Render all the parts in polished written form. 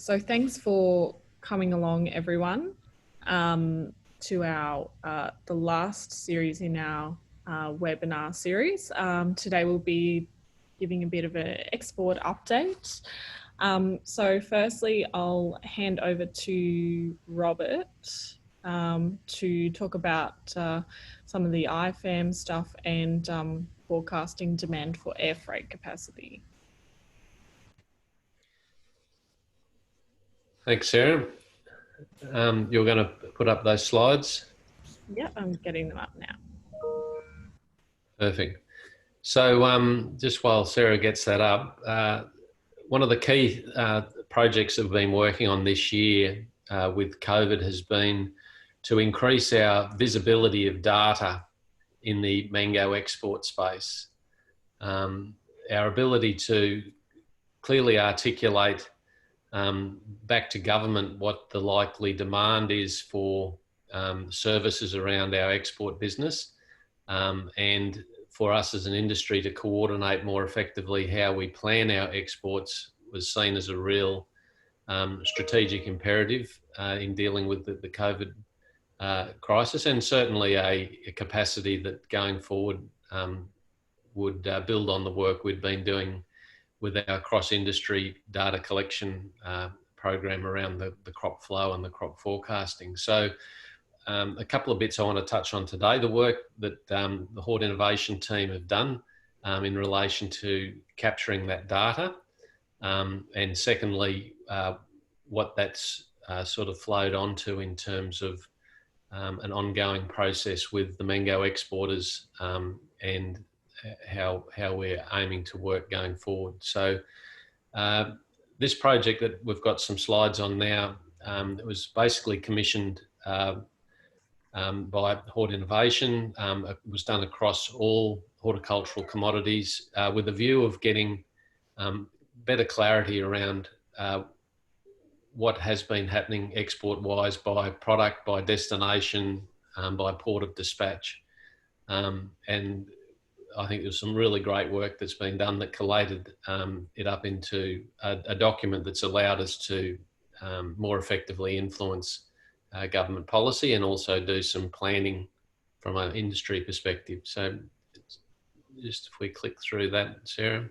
So thanks for coming along, everyone, to our the last series in our webinar series. Today we'll be giving a bit of an export update. So firstly, I'll hand over to Robert to talk about some of the IFM stuff and forecasting demand for air freight capacity. Thanks, Sarah. You're going to put up those slides? Yeah, I'm getting them up now. Perfect. So just while Sarah gets that up, one of the key projects that we've been working on this year with COVID has been to increase our visibility of data in the mango export space. Our ability to clearly articulate back to government what the likely demand is for services around our export business, and for us as an industry to coordinate more effectively how we plan our exports was seen as a real strategic imperative in dealing with the COVID crisis, and certainly a capacity that going forward would build on the work we'd been doing with our cross-industry data collection program around the crop flow and the crop forecasting. So a couple of bits I want to touch on today. The work that the Hort Innovation team have done in relation to capturing that data. And secondly, what that's sort of flowed onto in terms of an ongoing process with the mango exporters and how we're aiming to work going forward. So this project that we've got some slides on now, it was basically commissioned by Hort Innovation. It was done across all horticultural commodities with a view of getting better clarity around what has been happening export-wise by product, by destination, by port of dispatch. And I think there's some really great work that's been done that collated it up into a document that's allowed us to more effectively influence government policy and also do some planning from an industry perspective. So just if we click through that, Sarah.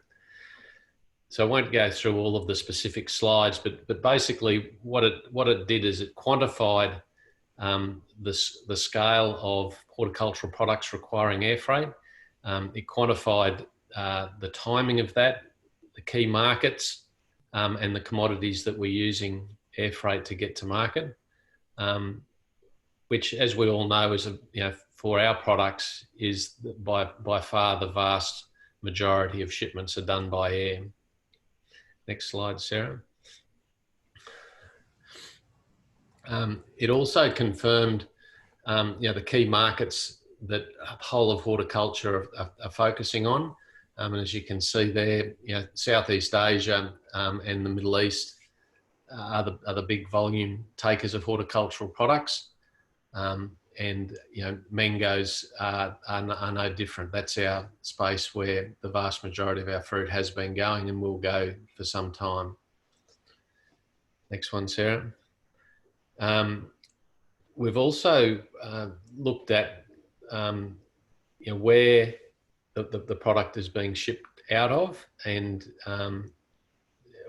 So I won't go through all of the specific slides, but basically what it did is it quantified the scale of horticultural products requiring air freight. It quantified the timing of that, the key markets, and the commodities that we're using air freight to get to market, which, as we all know, is for our products is by far the vast majority of shipments are done by air. Next slide, Sarah. It also confirmed, the key markets that whole of horticulture are focusing on. And as you can see there, Southeast Asia and the Middle East are the big volume takers of horticultural products. And mangoes are no different. That's our space where the vast majority of our fruit has been going and will go for some time. Next one, Sarah. We've also looked at where the product is being shipped out of, and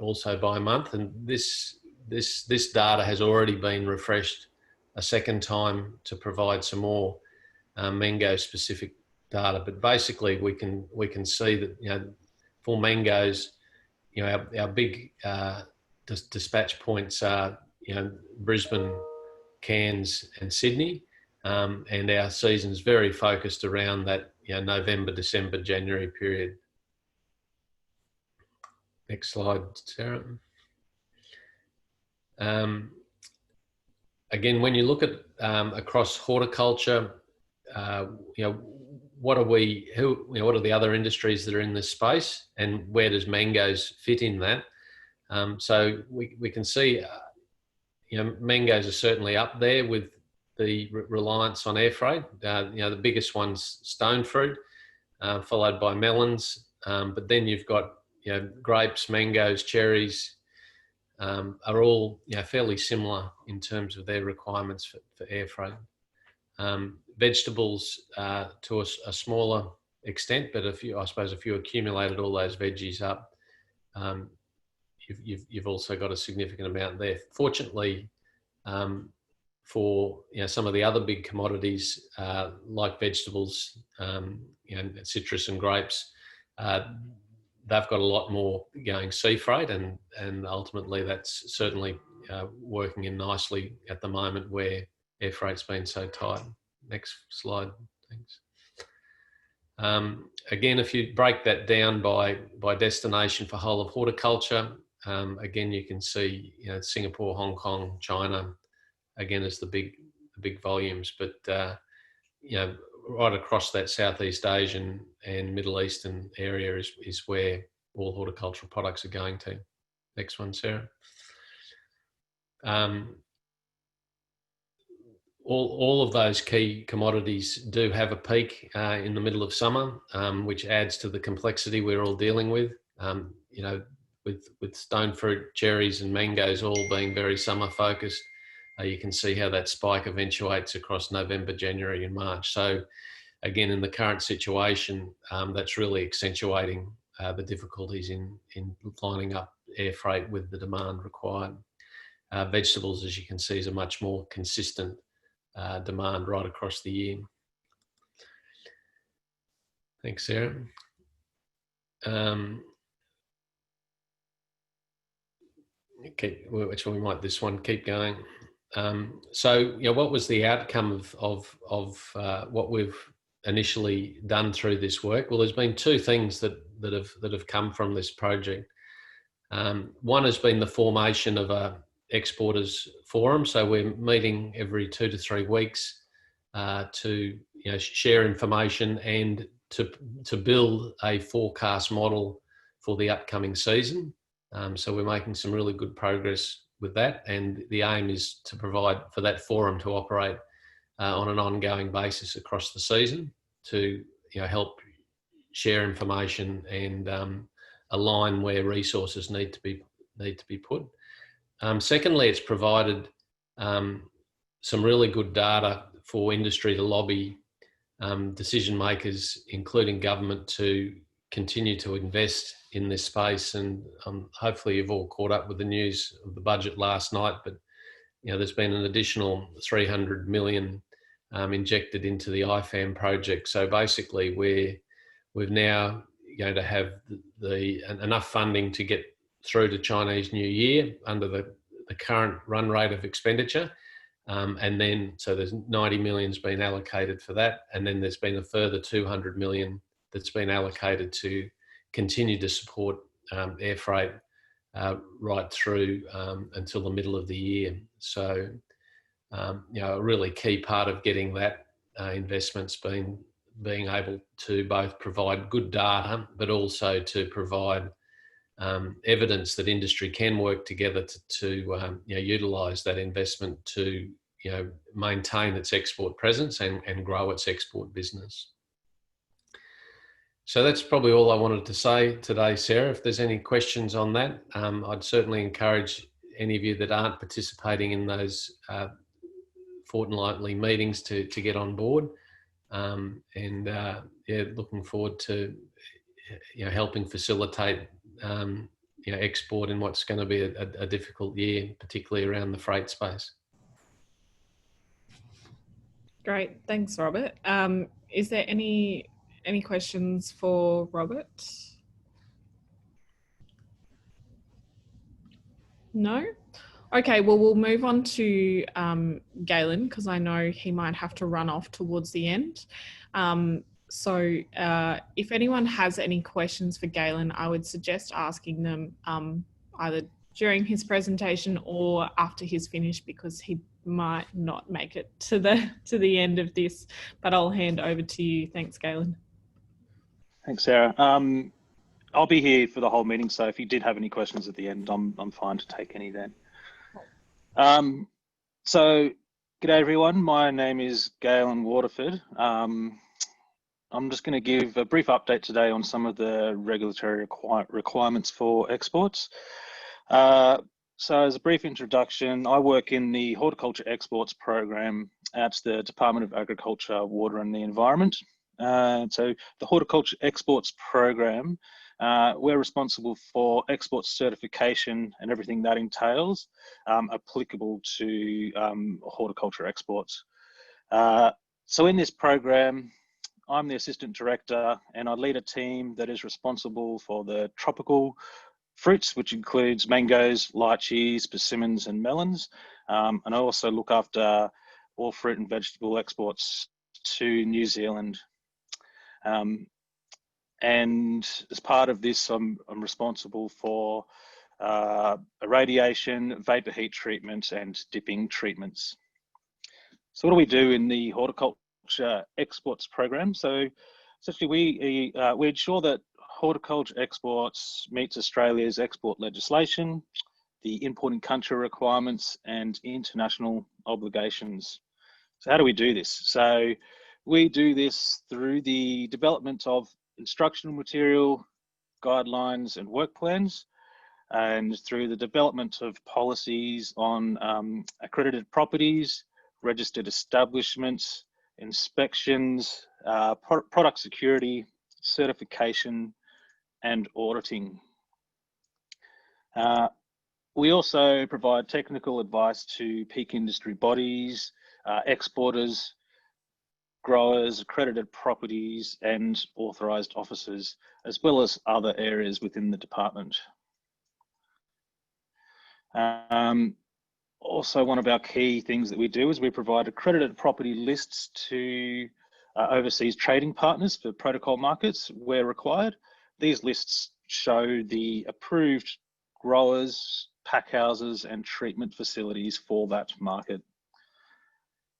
also by month. And this data has already been refreshed a second time to provide some more mango specific data. But basically we can see that for mangoes, our big dispatch points are Brisbane, Cairns and Sydney, and our season's very focused around that November, December, January period. Next slide, Sarah. Again, when you look at across horticulture, what are the other industries that are in this space, and where does mangoes fit in that? So we can see, mangoes are certainly up there with the reliance on air freight. The biggest one's stone fruit, followed by melons, but then you've got grapes, mangoes, cherries, are all fairly similar in terms of their requirements for air freight. Vegetables to a smaller extent, but if you accumulated all those veggies up, you've also got a significant amount there. Fortunately, for some of the other big commodities like vegetables, citrus and grapes, they've got a lot more going sea freight, and ultimately that's certainly working in nicely at the moment where air freight's been so tight. Next slide, thanks. Again, if you break that down by destination for whole of horticulture, again you can see Singapore, Hong Kong, China, again as the big volumes, but right across that Southeast Asian and Middle Eastern area is where all horticultural products are going to. Next one, Sarah. All of those key commodities do have a peak in the middle of summer, which adds to the complexity we're all dealing with. With stone fruit, cherries and mangoes all being very summer focused, you can see how that spike eventuates across November, January and March. So again, in the current situation, that's really accentuating the difficulties in lining up air freight with the demand required. Vegetables, as you can see, is a much more consistent demand right across the year. Thanks, Sarah. Okay, actually, we might this one keep going. So, what was the outcome of what we've initially done through this work? Well, there's been two things that have come from this project. One has been the formation of a exporters forum. So we're meeting every 2 to 3 weeks to share information and to build a forecast model for the upcoming season. So we're making some really good progress with that, and the aim is to provide for that forum to operate on an ongoing basis across the season to help share information and align where resources need to be put. Secondly, it's provided some really good data for industry to lobby decision makers, including government, to continue to invest in this space. And hopefully you've all caught up with the news of the budget last night, but there's been an additional 300 million injected into the IFAM project. So basically we're now going to have enough funding to get through to Chinese New Year under the current run rate of expenditure. And then, so there's 90 million's been allocated for that. And then there's been a further 200 million that's been allocated to continue to support air freight right through until the middle of the year. So, a really key part of getting that investment's been being able to both provide good data, but also to provide evidence that industry can work together to utilise that investment to maintain its export presence and grow its export business. So that's probably all I wanted to say today, Sarah. If there's any questions on that, I'd certainly encourage any of you that aren't participating in those fortnightly meetings to get on board. Looking forward to helping facilitate export in what's going to be a difficult year, particularly around the freight space. Great, thanks, Robert. Is there any questions for Robert? No? Okay, well, we'll move on to Galen, because I know he might have to run off towards the end. So if anyone has any questions for Galen, I would suggest asking them either during his presentation or after he's finished, because he might not make it to the end of this, but I'll hand over to you. Thanks, Galen. Thanks, Sarah. I'll be here for the whole meeting, so if you did have any questions at the end, I'm fine to take any then. So, g'day everyone. My name is Galen Waterford. I'm just going to give a brief update today on some of the regulatory requirements for exports. So as a brief introduction, I work in the Horticulture Exports program at the Department of Agriculture, Water and the Environment. So the Horticulture Exports program, we're responsible for export certification and everything that entails, applicable to horticulture exports. So in this program, I'm the assistant director and I lead a team that is responsible for the tropical fruits, which includes mangoes, lychees, persimmons and melons. And I also look after all fruit and vegetable exports to New Zealand. And as part of this, I'm responsible for irradiation, vapor heat treatment and dipping treatments. So what do we do in the Horticulture Exports program? So essentially we ensure that horticulture exports meets Australia's export legislation, the importing country requirements and international obligations. So how do we do this? So we do this through the development of instructional material, guidelines and work plans, and through the development of policies on accredited properties, registered establishments, inspections, product security, certification, and auditing. We also provide technical advice to peak industry bodies, exporters, growers, accredited properties, and authorised officers, as well as other areas within the department. Also, one of our key things that we do is we provide accredited property lists to overseas trading partners for protocol markets where required. These lists show the approved growers, pack houses and treatment facilities for that market.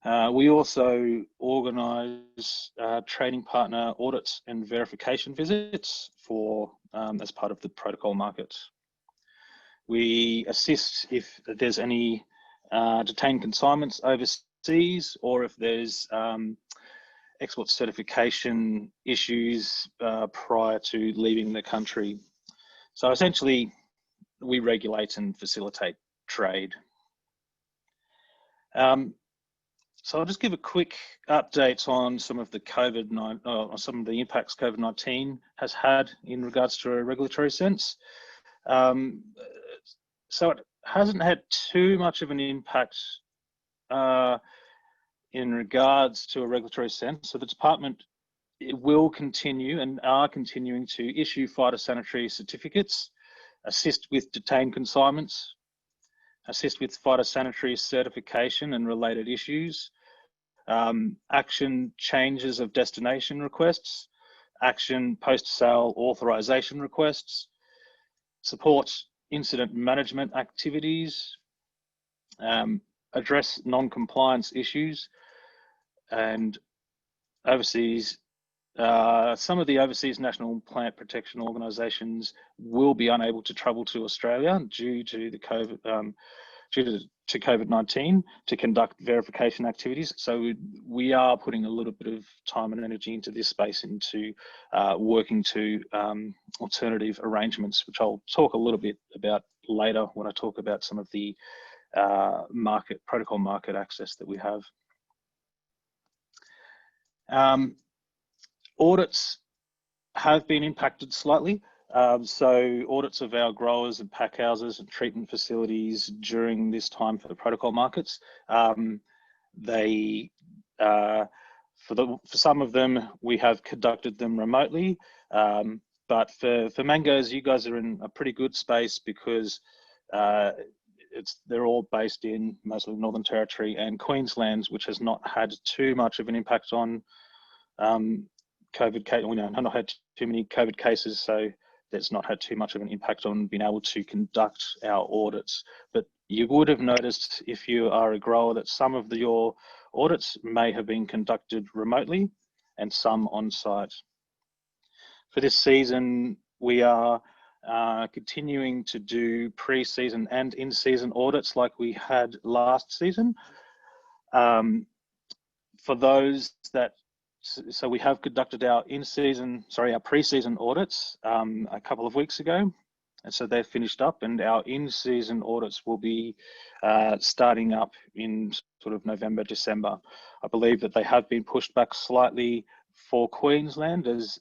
We also organise trading partner audits and verification visits for as part of the protocol market. We assist if there's any detained consignments overseas or if there's export certification issues prior to leaving the country. So essentially, we regulate and facilitate trade. So I'll just give a quick update on some of the some of the impacts COVID-19 has had in regards to a regulatory sense. So it hasn't had too much of an impact in regards to a regulatory sense. So the department will continue and are continuing to issue phytosanitary certificates, assist with detained consignments, assist with phytosanitary certification and related issues, action changes of destination requests, action post-sale authorization requests, support incident management activities, address non-compliance issues, and overseas, some of the overseas national plant protection organisations will be unable to travel to Australia due to the COVID-19 to conduct verification activities. So we are putting a little bit of time and energy into this space, into working to alternative arrangements, which I'll talk a little bit about later when I talk about some of the protocol market access that we have. Audits have been impacted slightly. So audits of our growers and pack houses and treatment facilities during this time for the protocol markets, for some of them, we have conducted them remotely. But for mangoes, you guys are in a pretty good space because they're all based in mostly Northern Territory and Queensland, which has not had too much of an impact on COVID case. We have not had too many COVID cases, so that's not had too much of an impact on being able to conduct our audits. But you would have noticed, if you are a grower, that some of your audits may have been conducted remotely and some on site. For this season, we are continuing to do pre-season and in-season audits like we had last season. For those that, so we have conducted our pre-season audits a couple of weeks ago. And so they're finished up, and our in-season audits will be starting up in sort of November, December. I believe that they have been pushed back slightly for Queensland, as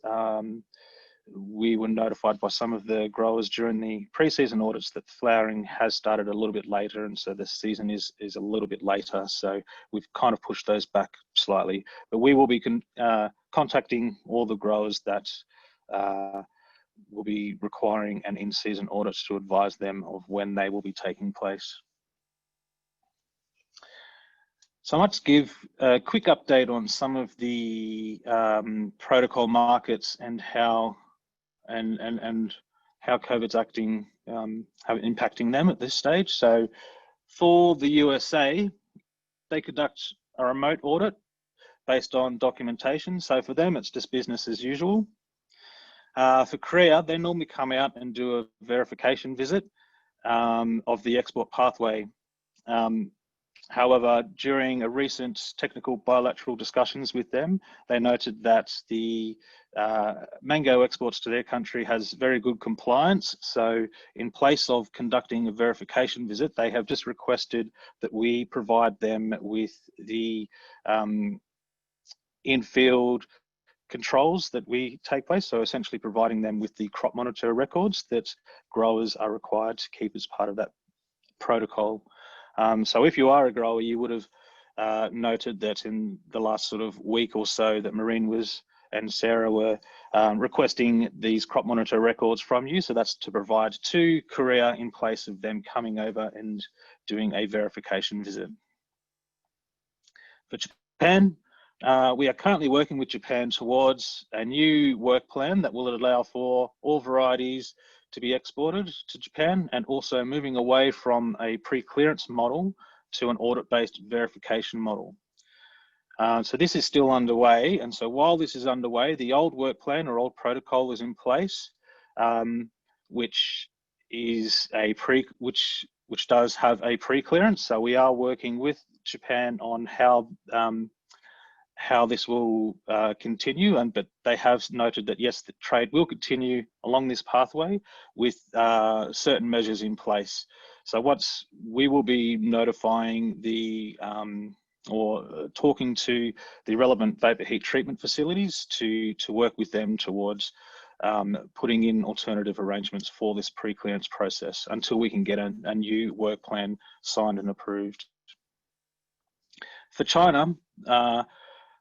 we were notified by some of the growers during the pre-season audits that flowering has started a little bit later, and so the season is a little bit later. So we've kind of pushed those back slightly. But we will be contacting all the growers that will be requiring an in-season audit to advise them of when they will be taking place. So I might give a quick update on some of the protocol markets and how how COVID's acting, impacting them at this stage. So for the USA, they conduct a remote audit based on documentation. So for them, it's just business as usual. For Korea, they normally come out and do a verification visit of the export pathway. However, during a recent technical bilateral discussions with them, they noted that the mango exports to their country has very good compliance. So in place of conducting a verification visit, they have just requested that we provide them with the in-field controls that we take place. So essentially providing them with the crop monitor records that growers are required to keep as part of that protocol. So if you are a grower, you would have noted that in the last sort of week or so that Maureen and Sarah were requesting these crop monitor records from you. So that's to provide to Korea in place of them coming over and doing a verification visit. For Japan, we are currently working with Japan towards a new work plan that will allow for all varieties to be exported to Japan, and also moving away from a pre-clearance model to an audit-based verification model. So this is still underway, and so while this is underway, the old work plan or old protocol is in place, which is which does have a pre-clearance. So we are working with Japan on how this will continue, but they have noted that yes, the trade will continue along this pathway with certain measures in place. So we will be notifying the or talking to the relevant vapor heat treatment facilities to work with them towards putting in alternative arrangements for this pre-clearance process until we can get a new work plan signed and approved. For China,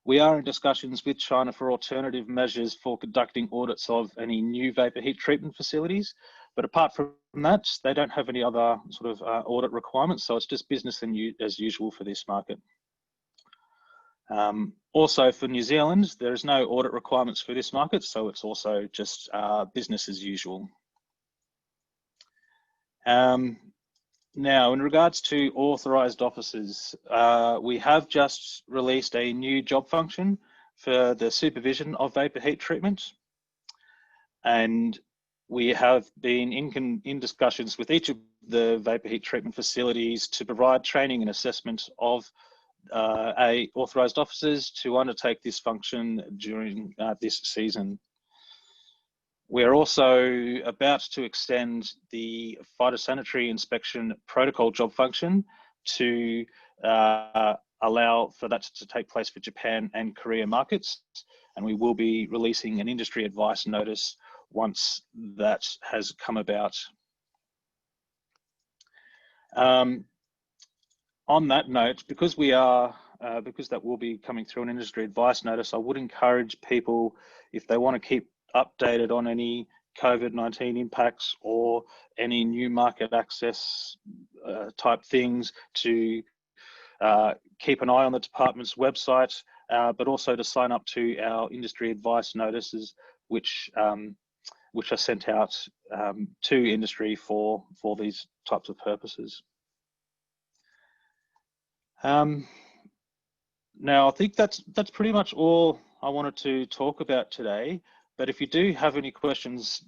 we are in discussions with China for alternative measures for conducting audits of any new vapor heat treatment facilities. But apart from that, they don't have any other sort of audit requirements. So it's just business as usual for this market. Also for New Zealand, there is no audit requirements for this market. So it's also just business as usual. Now, in regards to authorised officers, we have just released a new job function for the supervision of vapor heat treatment. And we have been in discussions with each of the vapor heat treatment facilities to provide training and assessment of authorised officers to undertake this function during this season. We're also about to extend the phytosanitary inspection protocol job function to allow for that to take place for Japan and Korea markets. And we will be releasing an industry advice notice once that has come about. On that note, because that will be coming through an industry advice notice, I would encourage people, if they want to keep updated on any COVID-19 impacts or any new market access type things, to keep an eye on the department's website, but also to sign up to our industry advice notices, which are sent out to industry for these types of purposes. Now, I think that's pretty much all I wanted to talk about today. But if you do have any questions,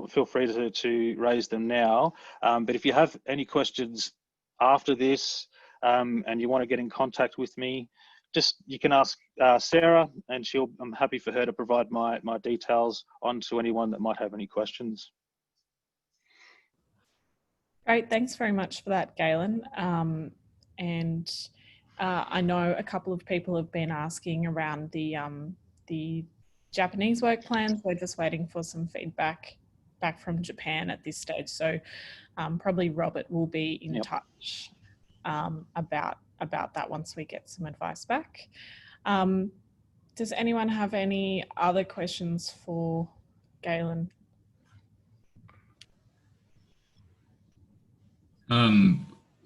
feel free to raise them now. But if you have any questions after this and you want to get in contact with me, you can ask Sarah, and I'm happy for her to provide my details on to anyone that might have any questions. Great, thanks very much for that, Galen. I know a couple of people have been asking around the Japanese work plans. We're just waiting for some feedback back from Japan at this stage. So probably Robert will be in touch about that once we get some advice back. Does anyone have any other questions for Galen?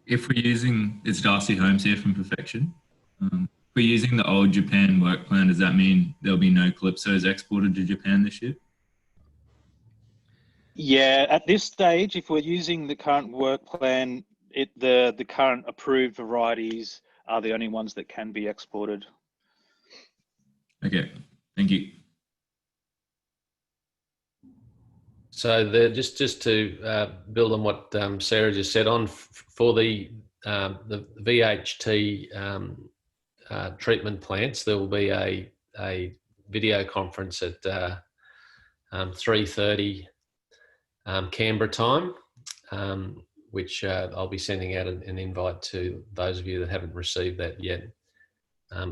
If we're using, it's Darcy Holmes here from Perfection. If we're using the old Japan work plan, does that mean there'll be no Calypsos exported to Japan this year? Yeah, at this stage, if we're using the current work plan, the current approved varieties are the only ones that can be exported. Okay, thank you. So just to build on what Sarah just said, for the VHT treatment plants, there will be a video conference at 3:30 Canberra time, which I'll be sending out an invite to those of you that haven't received that yet,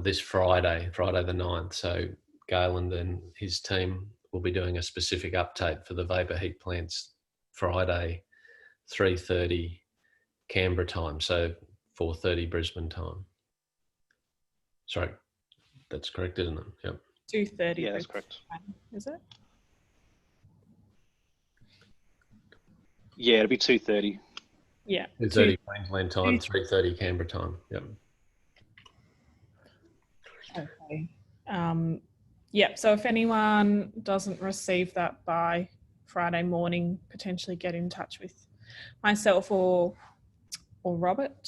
this Friday the 9th. So Galen and his team will be doing a specific update for the vapour heat plants Friday, 3:30 Canberra time, so 4:30 Brisbane time. Sorry, that's correct, isn't it? Yep. 2:30. Yeah, that's correct. Is it? Yeah, it'll be 2:30. Yeah. 2:30 Queensland time, 3:30 Canberra time. Yep. Okay. Yep. So if anyone doesn't receive that by Friday morning, potentially get in touch with myself or Robert.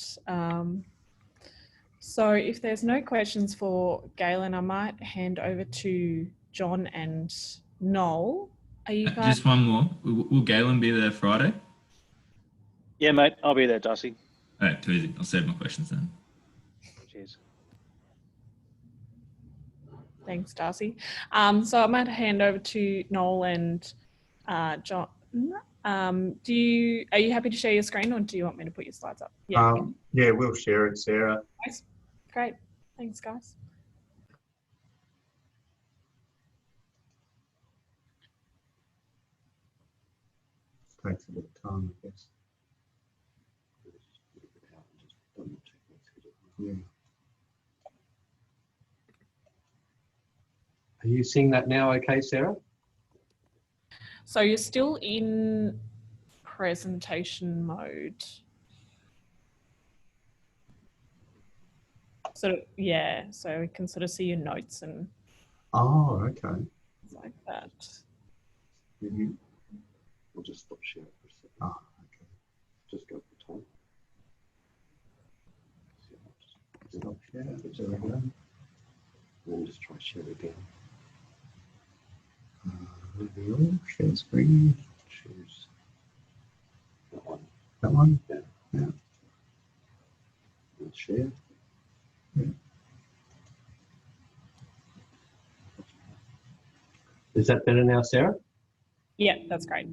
So if there's no questions for Galen, I might hand over to John and Noel. Are you guys? Just one more. Will Galen be there Friday? Yeah, mate, I'll be there, Darcy. All right, too easy. I'll save my questions then. Cheers. Thanks, Darcy. So I might hand over to Noel and John. Are you happy to share your screen, or do you want me to put your slides up? Yeah, we'll share it, Sarah. Nice. Great. Thanks, guys. Takes a bit of time, I guess. Yeah. Are you seeing that now okay, Sarah? So you're still in presentation mode. So yeah, so we can sort of see your notes and Okay. things like that. Mm-hmm. We'll just stop sharing for a second. Okay. Just go for time. Stop share. There we go. We'll just try share again. Reveal, share screen. Choose that one. That one? Yeah. Yeah. We'll share. Yeah. Is that better now, Sarah? Yeah, that's great.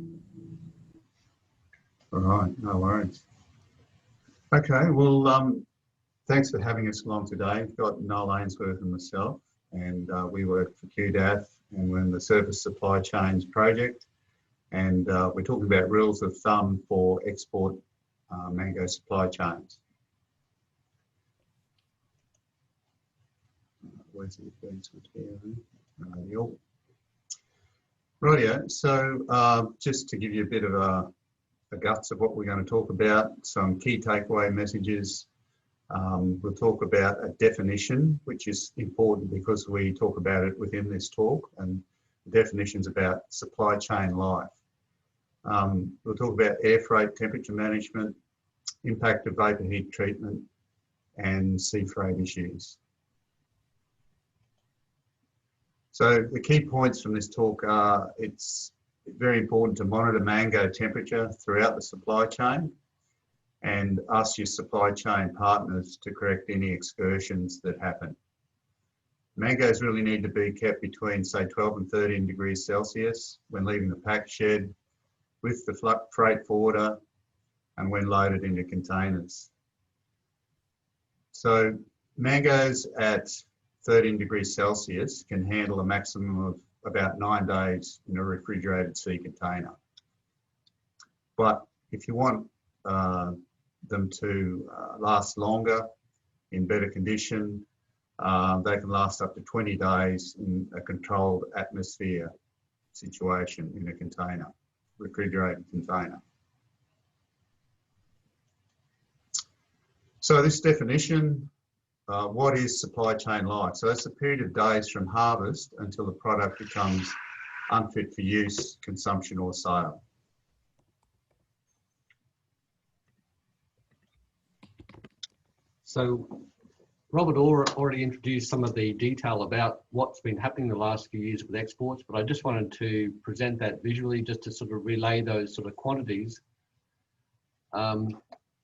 All right, no worries. Okay, well, thanks for having us along today. We've got Noel Ainsworth and myself, and we work for QDAF, and we're in the Surface Supply Chains project, and we're talking about rules of thumb for export mango supply chains. Where's the advancement here? Rightio, so just to give you a bit of the guts of what we're going to talk about, some key takeaway messages. We'll talk about a definition, which is important because we talk about it within this talk, and the definition's about supply chain life. We'll talk about air freight, temperature management, impact of vapour heat treatment, and sea freight issues. So the key points from this talk are it's very important to monitor mango temperature throughout the supply chain and ask your supply chain partners to correct any excursions that happen. Mangoes really need to be kept between, say, 12 and 13 degrees Celsius when leaving the pack shed with the freight forwarder, and when loaded into containers. So mangoes at 13 degrees Celsius can handle a maximum of about 9 days in a refrigerated sea container. But if you want them to last longer in better condition, they can last up to 20 days in a controlled atmosphere situation in a container, refrigerated container. So this definition, what is supply chain like? So it's a period of days from harvest until the product becomes unfit for use, consumption or sale. So Robert already introduced some of the detail about what's been happening the last few years with exports, but I just wanted to present that visually just to sort of relay those sort of quantities.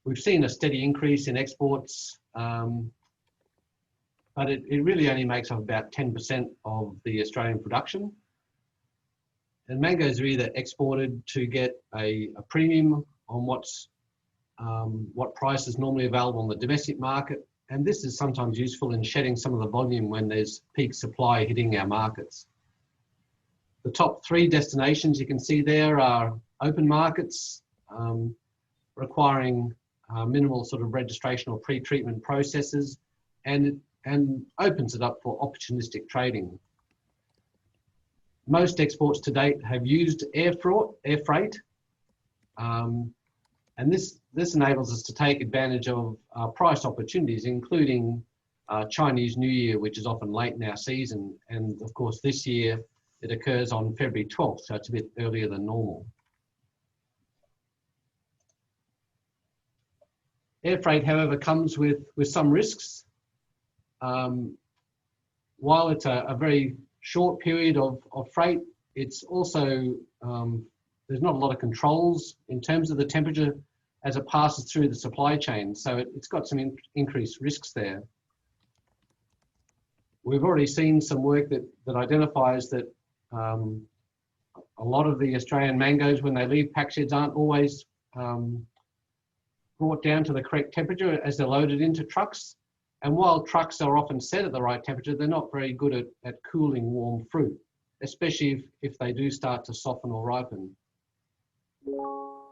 We've seen a steady increase in exports, but it really only makes up about 10% of the Australian production. And mangoes are either exported to get a premium on what price is normally available on the domestic market, and this is sometimes useful in shedding some of the volume when there's peak supply hitting our markets. The top 3 destinations you can see there are open markets, requiring minimal sort of registration or pre-treatment processes, and opens it up for opportunistic trading. Most exports to date have used air freight, and this enables us to take advantage of price opportunities, including Chinese New Year, which is often late in our season. And of course, this year it occurs on February 12th, so it's a bit earlier than normal. Air freight, however, comes with some risks. While it's a very short period of freight, it's also, there's not a lot of controls in terms of the temperature as it passes through the supply chain. So it's got some increased risks there. We've already seen some work that identifies that a lot of the Australian mangoes, when they leave pack sheds, aren't always brought down to the correct temperature as they're loaded into trucks. And while trucks are often set at the right temperature, they're not very good at cooling warm fruit, especially if they do start to soften or ripen.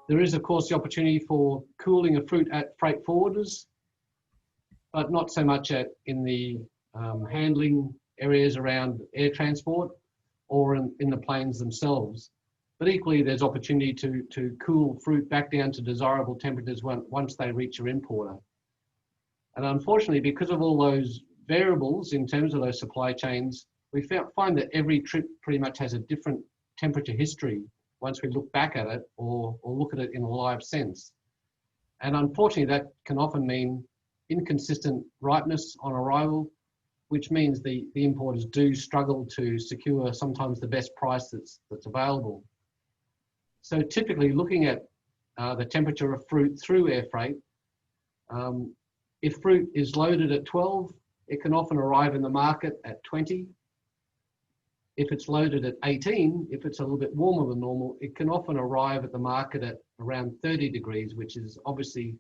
There is, of course, the opportunity for cooling of fruit at freight forwarders, but not so much in the handling areas around air transport or in the planes themselves. But equally, there's opportunity to cool fruit back down to desirable temperatures once they reach your importer. And unfortunately, because of all those variables in terms of those supply chains, we find that every trip pretty much has a different temperature history once we look back at it or look at it in a live sense. And unfortunately, that can often mean inconsistent ripeness on arrival, which means the importers do struggle to secure sometimes the best price that's available. So typically looking at the temperature of fruit through air freight, if fruit is loaded at 12, it can often arrive in the market at 20. If it's loaded at 18, if it's a little bit warmer than normal, it can often arrive at the market at around 30 degrees, which is obviously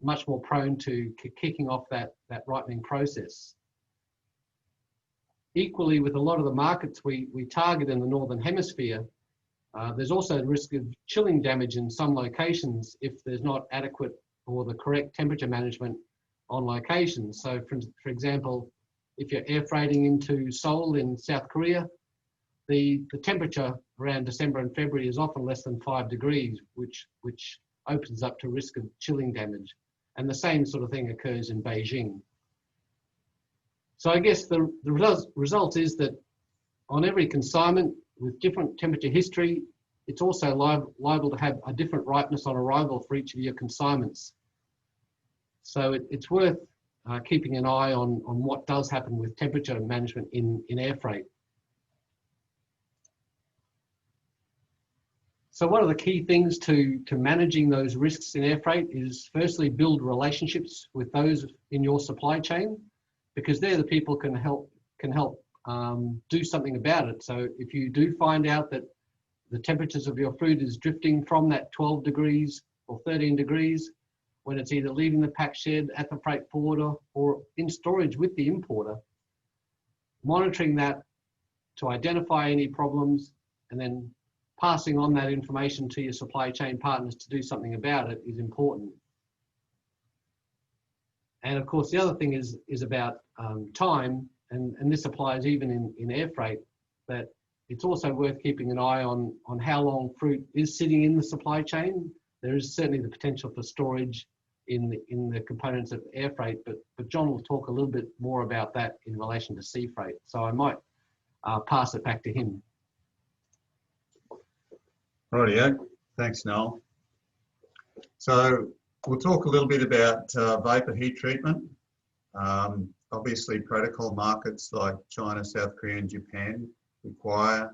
much more prone to kicking off that ripening process. Equally, with a lot of the markets we target in the Northern Hemisphere, there's also the risk of chilling damage in some locations if there's not adequate or the correct temperature management on location. So for example, if you're air freighting into Seoul in South Korea, the temperature around December and February is often less than 5 degrees, which opens up to risk of chilling damage. And the same sort of thing occurs in Beijing. So I guess the result is that on every consignment with different temperature history, it's also liable to have a different ripeness on arrival for each of your consignments. So it's worth keeping an eye on what does happen with temperature management in air freight. So one of the key things to managing those risks in air freight is firstly build relationships with those in your supply chain, because they're the people can help do something about it. So if you do find out that the temperatures of your fruit is drifting from that 12 degrees or 13 degrees when it's either leaving the pack shed, at the freight forwarder, or in storage with the importer. Monitoring that to identify any problems and then passing on that information to your supply chain partners to do something about it is important. And of course, the other thing is about time, and this applies even in air freight, that it's also worth keeping an eye on how long fruit is sitting in the supply chain. There is certainly the potential for storage in the components of air freight, but John will talk a little bit more about that in relation to sea freight. So I might pass it back to him. Rightio, thanks Noel. So we'll talk a little bit about vapour heat treatment. Obviously protocol markets like China, South Korea and Japan require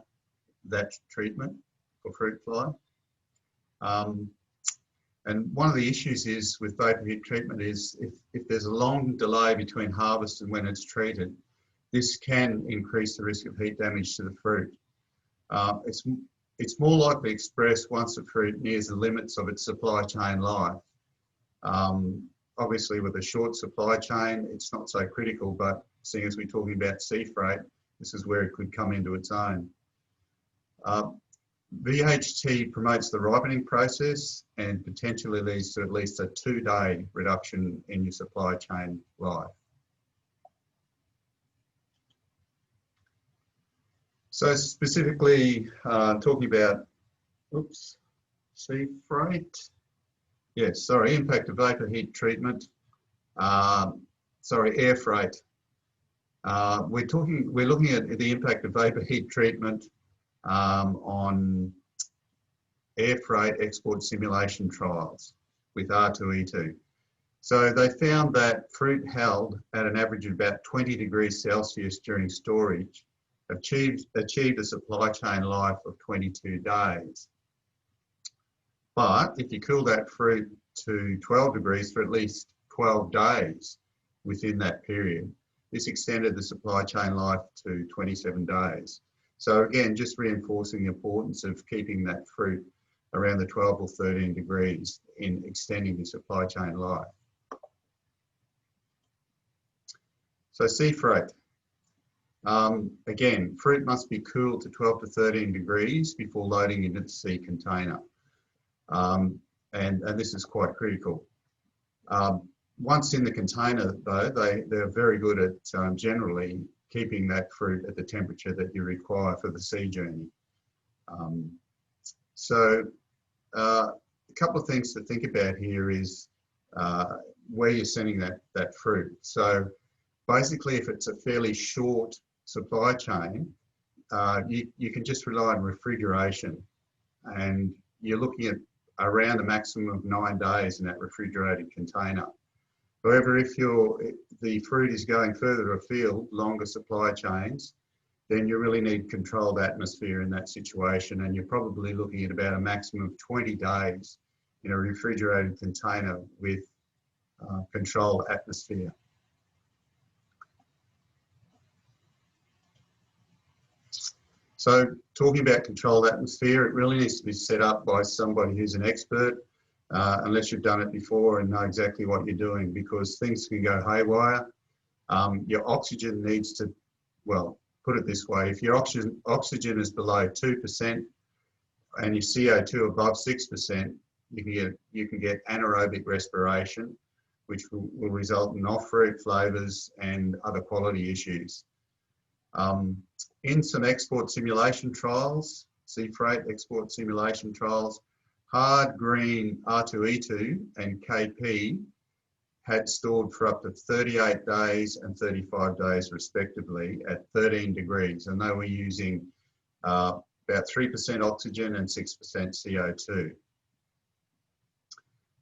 that treatment for fruit fly. And one of the issues is with vapour heat treatment is if there's a long delay between harvest and when it's treated, this can increase the risk of heat damage to the fruit. It's more likely expressed once the fruit nears the limits of its supply chain life. Obviously with a short supply chain, it's not so critical, but seeing as we're talking about sea freight, this is where it could come into its own. VHT promotes the ripening process and potentially leads to at least a 2-day reduction in your supply chain life. So specifically talking about, sea freight. Yes, sorry, impact of vapour heat treatment. Air freight. We're looking at the impact of vapour heat treatment on air freight export simulation trials with R2E2. So they found that fruit held at an average of about 20 degrees Celsius during storage achieved a supply chain life of 22 days. But if you cool that fruit to 12 degrees for at least 12 days within that period, this extended the supply chain life to 27 days. So again, just reinforcing the importance of keeping that fruit around the 12 or 13 degrees in extending the supply chain life. So sea freight. Again, fruit must be cooled to 12 to 13 degrees before loading into the sea container. And this is quite critical. Once in the container though, they're very good at generally keeping that fruit at the temperature that you require for the sea journey. A couple of things to think about here is where you're sending that fruit. So basically if it's a fairly short supply chain, you can just rely on refrigeration, and you're looking at around a maximum of 9 days in that refrigerated container. However, if the fruit is going further afield, longer supply chains, then you really need controlled atmosphere in that situation, and you're probably looking at about a maximum of 20 days in a refrigerated container with controlled atmosphere. So talking about controlled atmosphere, it really needs to be set up by somebody who's an expert, unless you've done it before and know exactly what you're doing, because things can go haywire. Your oxygen needs to, well, put it this way, if your oxygen is below 2% and your CO2 above 6%, you can get anaerobic respiration, which will result in off-fruit flavours and other quality issues. In some export simulation trials, sea freight export simulation trials, hard green R2E2 and KP had stored for up to 38 days and 35 days respectively at 13 degrees, and they were using about 3% oxygen and 6% CO2.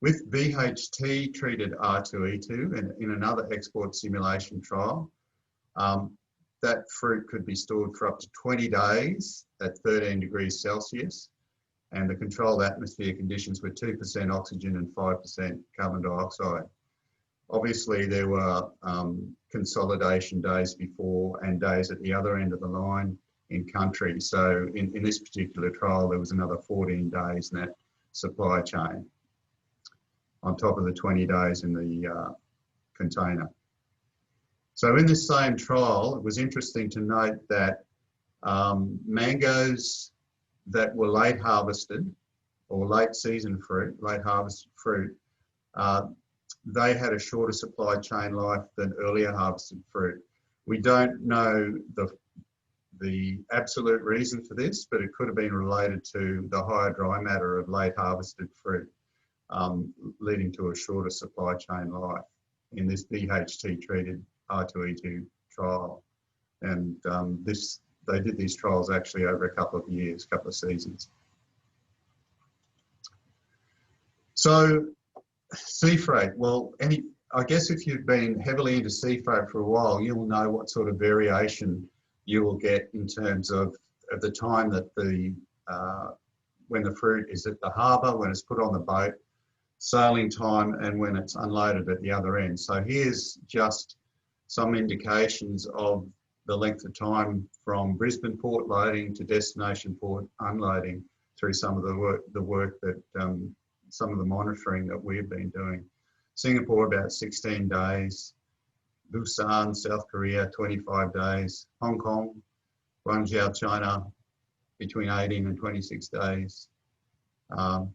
With VHT treated R2E2 and in another export simulation trial, that fruit could be stored for up to 20 days at 13 degrees Celsius, and the controlled atmosphere conditions were 2% oxygen and 5% carbon dioxide. Obviously, there were consolidation days before and days at the other end of the line in country. So in this particular trial, there was another 14 days in that supply chain. on top of the 20 days in the container. So in this same trial, it was interesting to note that mangoes that were late harvested or late season fruit, late harvest fruit, they had a shorter supply chain life than earlier harvested fruit. We don't know the absolute reason for this, but it could have been related to the higher dry matter of late harvested fruit, leading to a shorter supply chain life in this DHT treated R2E2 trial. And they did these trials actually over a couple of years, couple of seasons. So sea freight, well, I guess if you've been heavily into sea freight for a while, you'll know what sort of variation you will get in terms of the time that when the fruit is at the harbour, when it's put on the boat, sailing time, and when it's unloaded at the other end. So here's just some indications of the length of time from Brisbane port loading to destination port unloading through some of the work that some of the monitoring that we've been doing. Singapore about 16 days, Busan, South Korea 25 days, Hong Kong, Guangzhou, China between 18 and 26 days, Ibalali,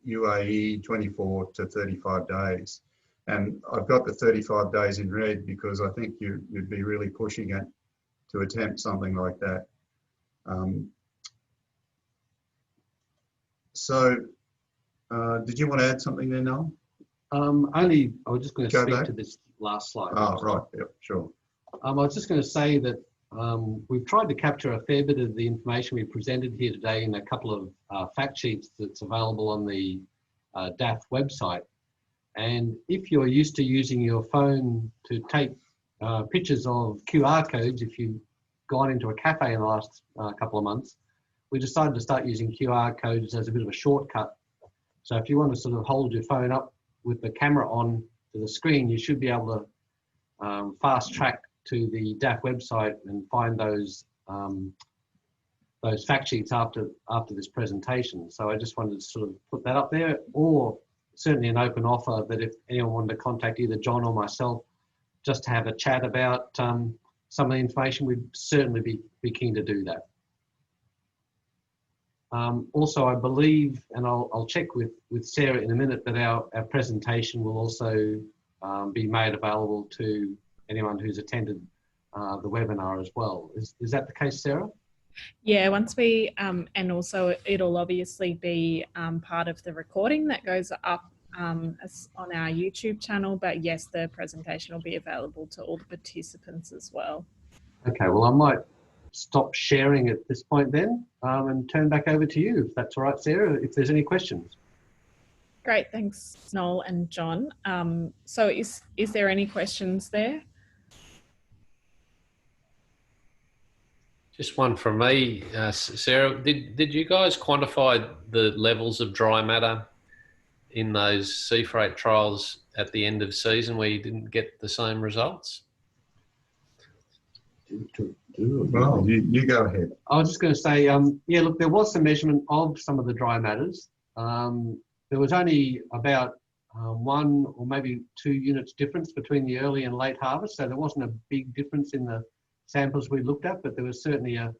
UAE 24 to 35 days. And I've got the 35 days in red because I think you'd be really pushing it to attempt something like that. Did you want to add something there, Noel? Only, I was just going to Go speak back to this last slide. Oh, right, yep, sure. I was just going to say that we've tried to capture a fair bit of the information we presented here today in a couple of fact sheets that's available on the DAF website. And if you're used to using your phone to take pictures of QR codes, if you've gone into a cafe in the last couple of months, we decided to start using QR codes as a bit of a shortcut. So if you want to sort of hold your phone up with the camera on to the screen, you should be able to fast track to the DAF website and find those fact sheets after this presentation. So I just wanted to sort of put that up there, or certainly an open offer that if anyone wanted to contact either John or myself just to have a chat about some of the information, we'd certainly be keen to do that. Also, I believe, and I'll check with Sarah in a minute, that our presentation will also be made available to anyone who's attended the webinar as well. Is that the case, Sarah? Yeah, once we, and also it'll obviously be part of the recording that goes up on our YouTube channel, but yes, the presentation will be available to all the participants as well. Okay, well, I might stop sharing at this point then and turn back over to you, if that's all right, Sarah, if there's any questions. Great, thanks, Noel and John. So is there any questions there? Just one from me, Sarah. Did you guys quantify the levels of dry matter in those sea freight trials at the end of season where you didn't get the same results? Well, you go ahead. I was just going to say, yeah, look, there was some measurement of some of the dry matters. There was only about 1 or maybe 2 units difference between the early and late harvest, so there wasn't a big difference in the samples we looked at, but there was certainly a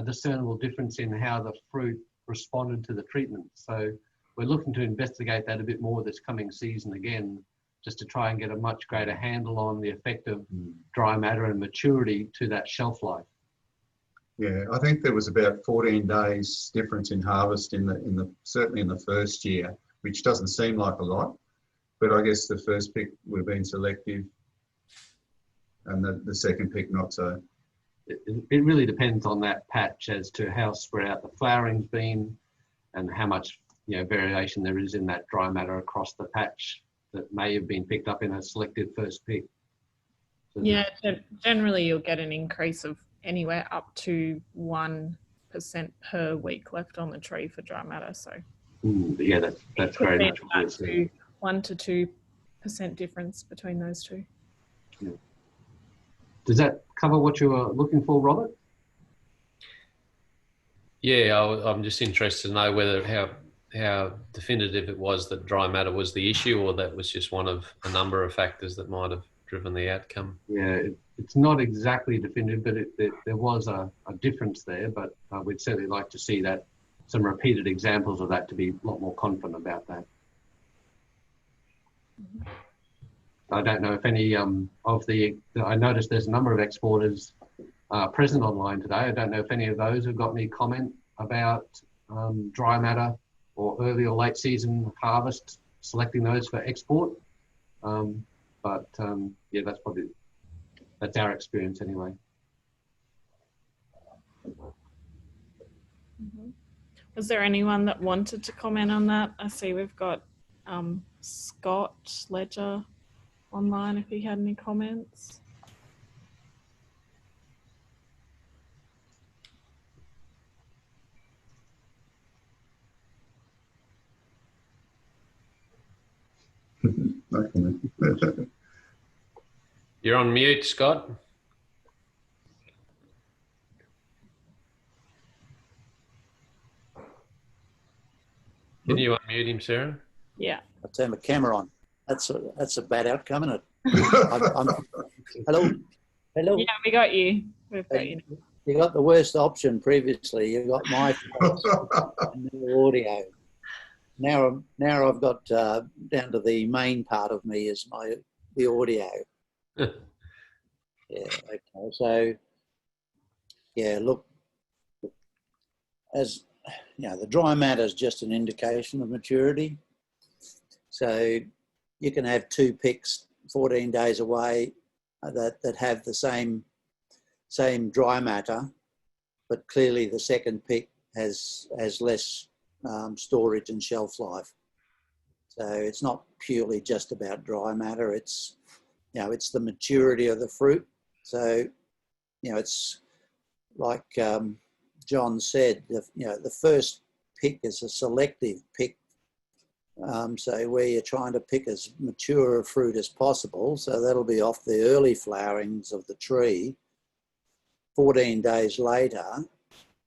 discernible difference in how the fruit responded to the treatment. So we're looking to investigate that a bit more this coming season again, just to try and get a much greater handle on the effect of dry matter and maturity to that shelf life. Yeah, I think there was about 14 days difference in harvest certainly in the first year, which doesn't seem like a lot, but I guess the first pick we've been selective and the second pick not so. It really depends on that patch as to how spread out the flowering's been and how much variation there is in that dry matter across the patch that may have been picked up in a selected first pick. So yeah, generally you'll get an increase of anywhere up to 1% per week left on the tree for dry matter. So yeah, that's very much what we're seeing. 1 to 2% difference between those two. Yeah. Does that cover what you were looking for, Robert? Yeah, I'm just interested to know how definitive it was that dry matter was the issue, or that was just one of a number of factors that might have driven the outcome? Yeah, it's not exactly definitive, but there was a difference there, but we'd certainly like to see that, some repeated examples of that, to be a lot more confident about that. I don't know if any I noticed there's a number of exporters present online today. I don't know if any of those have got any comment about dry matter or early or late season harvest, selecting those for export. Yeah, that's our experience anyway. Was there anyone that wanted to comment on that? I see we've got Scott Ledger online if he had any comments. You're on mute, Scott. Can you unmute him, Sarah? Yeah. I turn my camera on. That's a bad outcome, isn't it? Hello. Yeah, we got you. We've got you. You got the worst option previously. You got my face and the audio. Now I've got down to the main part of me is the audio. Yeah. Okay. So yeah, look, as you know, the dry matter is just an indication of maturity. So you can have 2 picks 14 days away that have the same dry matter, but clearly the second pick has less storage and shelf life. So it's not purely just about dry matter. It's, you know, it's the maturity of the fruit. So, you know, it's like John said, the first pick is a selective pick. So where you're trying to pick as mature a fruit as possible. So that'll be off the early flowerings of the tree. 14 days later,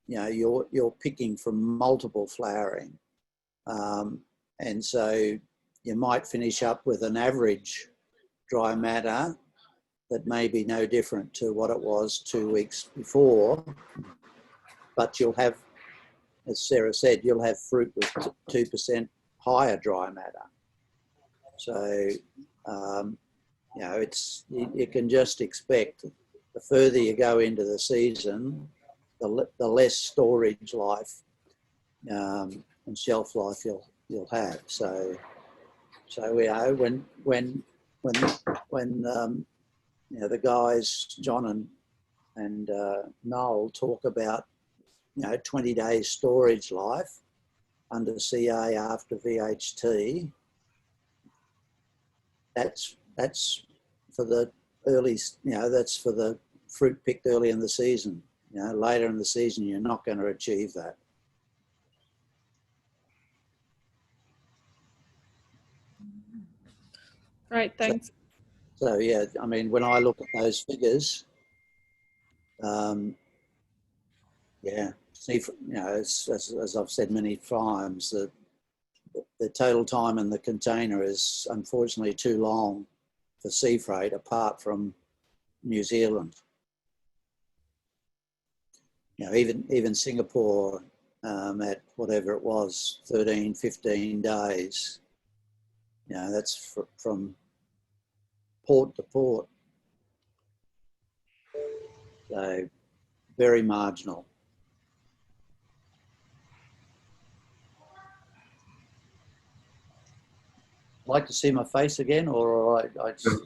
you know, you're picking from multiple flowering. And so you might finish up with an average dry matter that may be no different to what it was 2 weeks before, but you'll have, as Sarah said, you'll have fruit with 2% higher dry matter. So, you know, you can just expect the further you go into the season, the less storage life and shelf life you'll have. So you know, when you know, the guys John and Noel talk about, you know, 20 days storage life under CA after VHT, that's for the early, you know, that's for the fruit picked early in the season. You know, later in the season, you're not going to achieve that. Great, thanks. So yeah, I mean, when I look at those figures, yeah, see, you know, as I've said many times, the total time in the container is unfortunately too long for sea freight, apart from New Zealand. You know, even Singapore at whatever it was, 13, 15 days, you know, that's from port to port. So very marginal. Like to see my face again, or I just...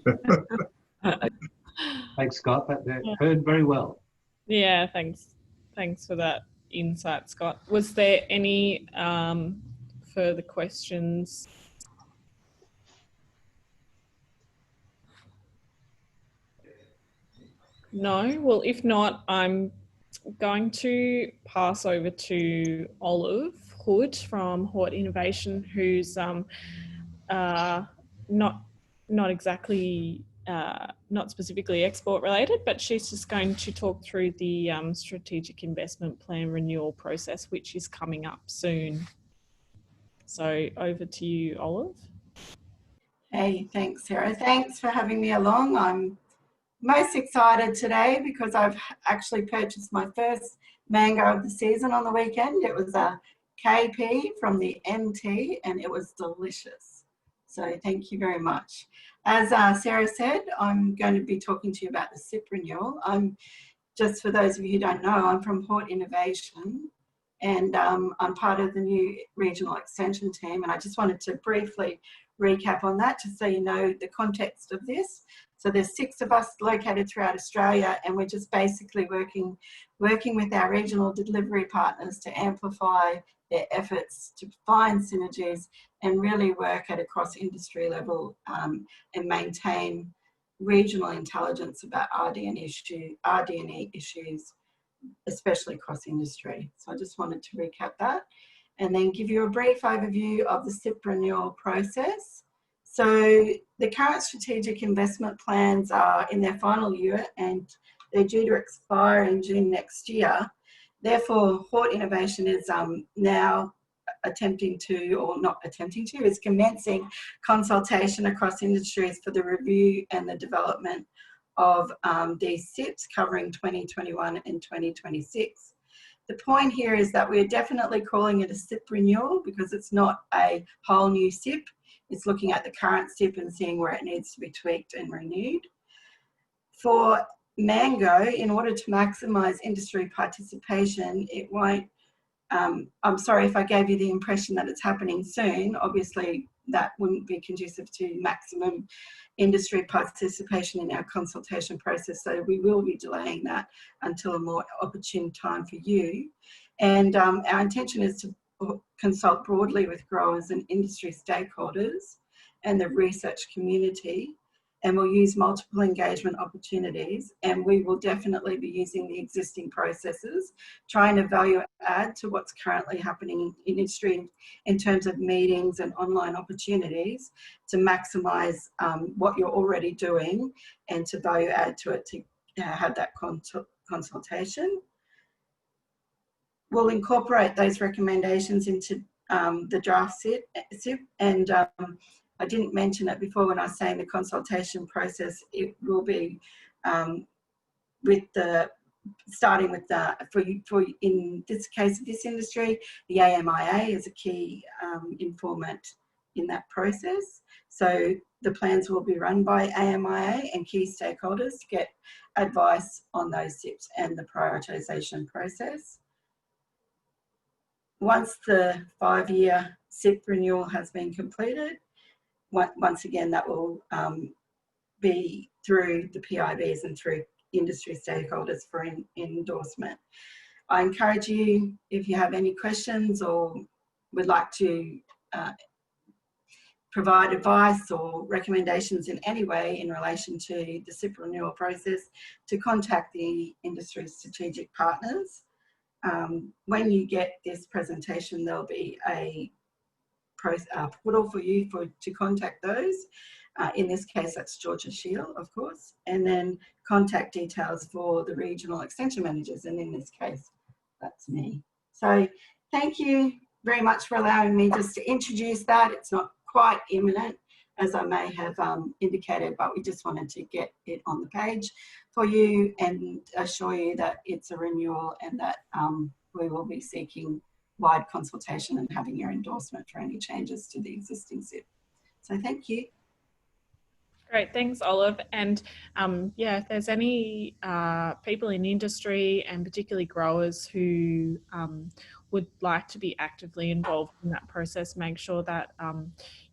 Thanks, Scott. That heard very well. Yeah, thanks. Thanks for that insight, Scott. Was there any further questions? No? Well, if not, I'm going to pass over to Olive Hood from Hort Innovation, who's not exactly not specifically export related, but she's just going to talk through the strategic investment plan renewal process, which is coming up soon. So over to you, Olive. Hey, thanks, Sarah. Thanks for having me along. I'm most excited today because I've actually purchased my first mango of the season on the weekend. It was a KP from the MT and it was delicious. So thank you very much. As Sarah said, I'm going to be talking to you about the SIP renewal. Just for those of you who don't know, I'm from Hort Innovation and I'm part of the new regional extension team. And I just wanted to briefly recap on that just so you know the context of this. So there's 6 of us located throughout Australia and we're just basically working with our regional delivery partners to amplify their efforts to find synergies and really work at a cross-industry level and maintain regional intelligence about RD&E issues, especially cross-industry. So I just wanted to recap that and then give you a brief overview of the SIP renewal process. So the current strategic investment plans are in their final year and they're due to expire in June next year. Therefore, Hort Innovation is now is commencing consultation across industries for the review and the development of these SIPs covering 2021 and 2026. The point here is that we're definitely calling it a SIP renewal because it's not a whole new SIP. It's looking at the current SIP and seeing where it needs to be tweaked and renewed. For Mango, in order to maximise industry participation, it won't, I'm sorry if I gave you the impression that it's happening soon. Obviously, that wouldn't be conducive to maximum industry participation in our consultation process. So we will be delaying that until a more opportune time for you. And our intention is to consult broadly with growers and industry stakeholders and the research community, and we'll use multiple engagement opportunities, and we will definitely be using the existing processes, trying to value add to what's currently happening in industry in terms of meetings and online opportunities to maximise what you're already doing and to value add to it to have that consultation. We'll incorporate those recommendations into the draft SIP and I didn't mention it before when I was saying the consultation process. It will be starting with for in this case of this industry, the AMIA is a key informant in that process. So the plans will be run by AMIA and key stakeholders to get advice on those SIPs and the prioritisation process. Once the 5-year SIP renewal has been completed, once again, that will be through the PIBs and through industry stakeholders for endorsement. I encourage you, if you have any questions or would like to provide advice or recommendations in any way in relation to the SIP renewal process, to contact the industry strategic partners. When you get this presentation, there'll be a portal for you to contact those. In this case, that's Georgia Shield, of course, and then contact details for the regional extension managers, and in this case, that's me. So thank you very much for allowing me just to introduce that. It's not quite imminent, as I may have indicated, but we just wanted to get it on the page for you and assure you that it's a renewal and that we will be seeking wide consultation and having your endorsement for any changes to the existing SIP. So thank you. Great, thanks, Olive. And yeah, if there's any people in industry and particularly growers who would like to be actively involved in that process, make sure that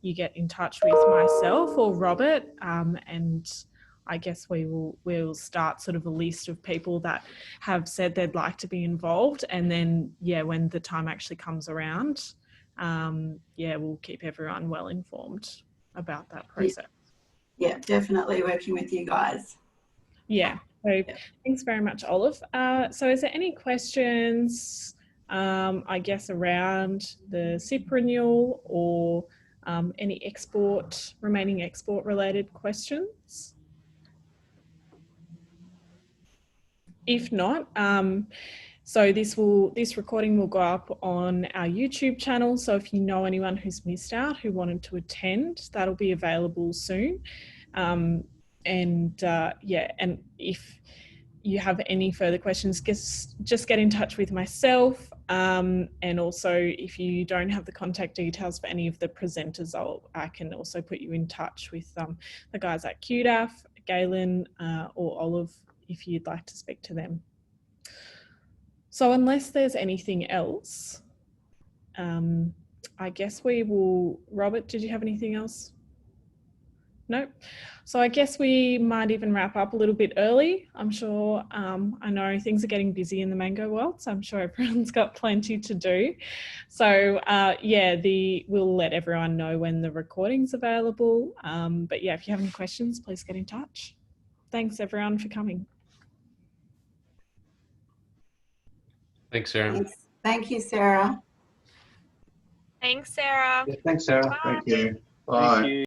you get in touch with myself or Robert, and I guess we'll start sort of a list of people that have said they'd like to be involved, and then yeah, when the time actually comes around, yeah, we'll keep everyone well informed about that process. Yeah, definitely working with you guys. Yeah, so thanks very much, Olive. So is there any questions, I guess, around the SIP renewal or any remaining export related questions? If not, So this recording will go up on our YouTube channel. So if you know anyone who's missed out who wanted to attend, that'll be available soon. And if you have any further questions, just get in touch with myself. And also, if you don't have the contact details for any of the presenters, I can also put you in touch with the guys at QDAF, Galen, or Olive, if you'd like to speak to them. So unless there's anything else, I guess we will... Robert, did you have anything else? No. So I guess we might even wrap up a little bit early. I'm sure, I know things are getting busy in the mango world, so I'm sure everyone's got plenty to do. So we'll let everyone know when the recording's available. But yeah, if you have any questions, please get in touch. Thanks everyone for coming. Thanks, Sarah. Thank you, Sarah. Thanks, Sarah. Yeah, thanks, Sarah. Thank you. Bye. Thank you.